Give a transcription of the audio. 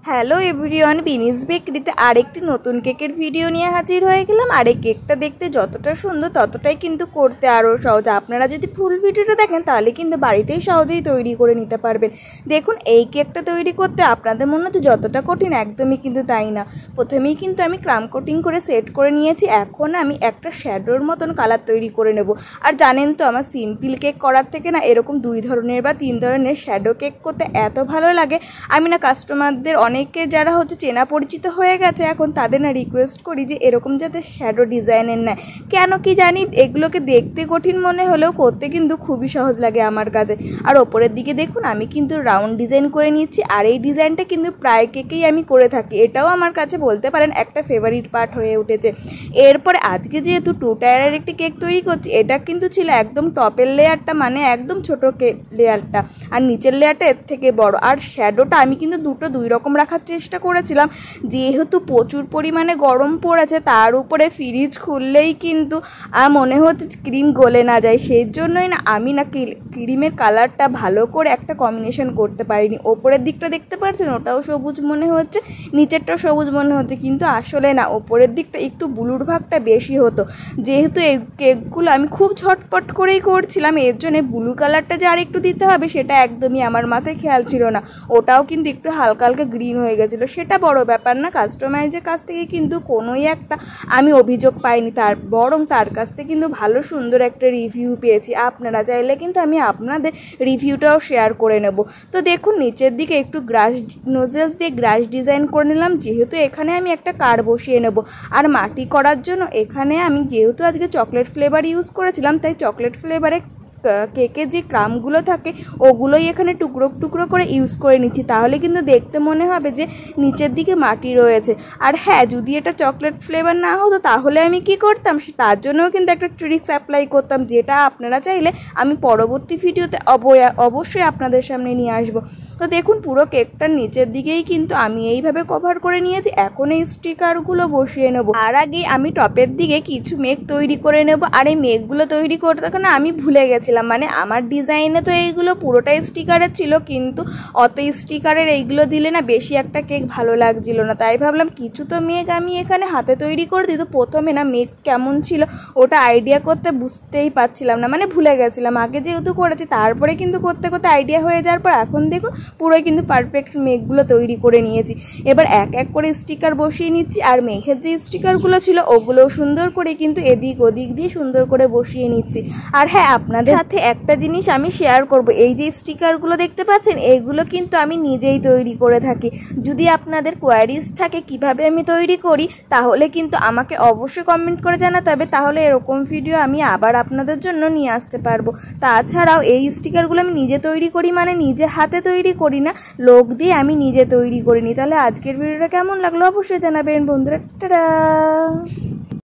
Hello everyone, বিনিস বেকারিতে আরেকটি নতুন কেকের ভিডিও নিয়ে হাজির হয়ে গেলাম। আর এই কেকটা দেখতে যতটা সুন্দর ততটাই কিন্তু করতে আরও সহজ। আপনারা যদি ফুল ভিডিওটা দেখেন তাহলে কিন্তু বাড়িতেই সহজেই তৈরি করে নিতে পারবেন। দেখুন, এই কেকটা তৈরি করতে আপনাদের মনে হচ্ছে যতটা কঠিন, একদমই কিন্তু তাই না। প্রথমেই কিন্তু আমি ক্রাম কোটিং করে সেট করে নিয়েছি। এখন আমি একটা শ্যাডোর মতন কালার তৈরি করে নেব। আর জানেন তো, আমার সিম্পল কেক করার থেকে না এরকম 2 ধরনের বা 3 ধরনের শ্যাডো কেক করতে এত ভালো লাগে। আমি না কাস্টমারদের অনেকে যারা হচ্ছে চেনা পরিচিত হয়ে গেছে এখন, তাদের না রিকোয়েস্ট করি যে এরকম যাতে শ্যাডো ডিজাইনের নেয়। কেন কি জানি, এগুলোকে দেখতে কঠিন মনে হলেও করতে কিন্তু খুবই সহজ লাগে আমার কাছে। আর ওপরের দিকে দেখুন, আমি কিন্তু রাউন্ড ডিজাইন করে নিচ্ছি। আর এই ডিজাইনটা কিন্তু প্রায় কেকেই আমি করে থাকি। এটাও আমার কাছে বলতে পারেন একটা ফেভারিট পার্ট হয়ে উঠেছে। এরপরে আজকে যেহেতু 2 টায়ারের একটি কেক তৈরি করছি, এটা কিন্তু ছিল একদম টপের লেয়ারটা, মানে একদম ছোটো লেয়ারটা, আর নিচের লেয়ারটা এর থেকে বড়। আর শ্যাডোটা আমি কিন্তু দুই রকম রাখার চেষ্টা করেছিলাম। যেহেতু প্রচুর পরিমাণে গরম পড়েছে, তার উপরে ফ্রিজ খুললেই কিন্তু মনে হচ্ছে ক্রিম গলে না যায়, সেই জন্যই না আমি না ক্রিমের কালারটা ভালো করে একটা কম্বিনেশন করতে পারিনি। ওপরের দিকটা দেখতে পাচ্ছেন, ওটাও সবুজ মনে হচ্ছে, নিচেরটাও সবুজ মনে হচ্ছে, কিন্তু আসলে না ওপরের দিকটা একটু ব্লুর ভাগটা বেশি হতো। যেহেতু এই কেকগুলো আমি খুব ঝটপট করেই করছিলাম, এর জন্য ব্লু কালারটা যে আর একটু দিতে হবে সেটা একদমই আমার মাথায় খেয়াল ছিল না। ওটাও কিন্তু একটু হালকা হালকা গ্রিন হয়ে গেছিলো। সেটা বড় ব্যাপার না, কাস্টমাইজের কাছ থেকে কিন্তু কোনোই একটা আমি অভিযোগ পাইনি, বরং তার কাছ থেকে কিন্তু ভালো সুন্দর একটা রিভিউ পেয়েছি। আপনারা চাইলে কিন্তু আমি আপনাদের রিভিউটাও শেয়ার করে নেব। তো দেখুন, নিচের দিকে একটু গ্রাস নোজেলস দিয়ে গ্রাস ডিজাইন করে নিলাম, যেহেতু এখানে আমি একটা কার বসিয়ে নেব। আর মাটি করার জন্য এখানে আমি যেহেতু আজকে চকলেট ফ্লেভার ইউজ করেছিলাম, তাই চকলেট ফ্লেভারে কেকের যে ক্রামগুলো থাকে ওগুলোই এখানে টুকরো টুকরো করে ইউজ করে নিচ্ছি। তাহলে কিন্তু দেখতে মনে হবে যে নিচের দিকে মাটি রয়েছে। আর হ্যাঁ, যদি এটা চকলেট ফ্লেভার না হতো তাহলে আমি কি করতাম, তার জন্যও কিন্তু একটা ট্রিক্স অ্যাপ্লাই করতাম, যেটা আপনারা চাইলে আমি পরবর্তী ভিডিওতে অবশ্যই আপনাদের সামনে নিয়ে আসব। তো দেখুন, পুরো কেকটার নিচের দিকেই কিন্তু আমি এইভাবে কভার করে নিয়েছি। এখন এই স্টিকারগুলো বসিয়ে নেব। আর আগে আমি টপের দিকে কিছু মেঘ তৈরি করে নেব। আর এই মেঘগুলো তৈরি করতে না আমি ভুলে গেছি, মানে আমার ডিজাইনে তো এইগুলো পুরোটাই স্টিকারের ছিল, কিন্তু অত স্টিকারের এইগুলো দিলে না বেশি একটা কেক ভালো লাগছিল না। তাই ভাবলাম কিছু তো মেঘ আমি এখানে হাতে তৈরি করে দিই। তো প্রথমে না মেঘ কেমন ছিল ওটা আইডিয়া করতে বুঝতেই পারছিলাম না, মানে ভুলে গেছিলাম। আগে যেহেতু করেছি, তারপরে কিন্তু করতে করতে আইডিয়া হয়ে যাওয়ার পর এখন দেখুন পুরোই কিন্তু পারফেক্ট মেঘগুলো তৈরি করে নিয়েছি। এবার এক এক করে স্টিকার বসিয়ে নিচ্ছি। আর মেঘের যে স্টিকারগুলো ছিল ওগুলোও সুন্দর করে কিন্তু এদিক ওদিক দিয়ে সুন্দর করে বসিয়ে নিচ্ছি। আর হ্যাঁ, আপনাদের সাথে একটা জিনিস আমি শেয়ার করব, এই যে স্টিকারগুলো দেখতে পাচ্ছেন এগুলো কিন্তু আমি নিজেই তৈরি করে থাকি। যদি আপনাদের কোয়ারিজ থাকে কিভাবে আমি তৈরি করি, তাহলে কিন্তু আমাকে অবশ্যই কমেন্ট করে জানাতে হবে, তাহলে এরকম ভিডিও আমি আবার আপনাদের জন্য নিয়ে আসতে পারবো। তাছাড়াও এই স্টিকারগুলো আমি নিজে তৈরি করি, মানে নিজে হাতে তৈরি করি না, লোক দিয়ে আমি নিজে তৈরি করিনি। তাহলে আজকের ভিডিওটা কেমন লাগলো অবশ্যই জানাবেন বন্ধুরা। টাটা।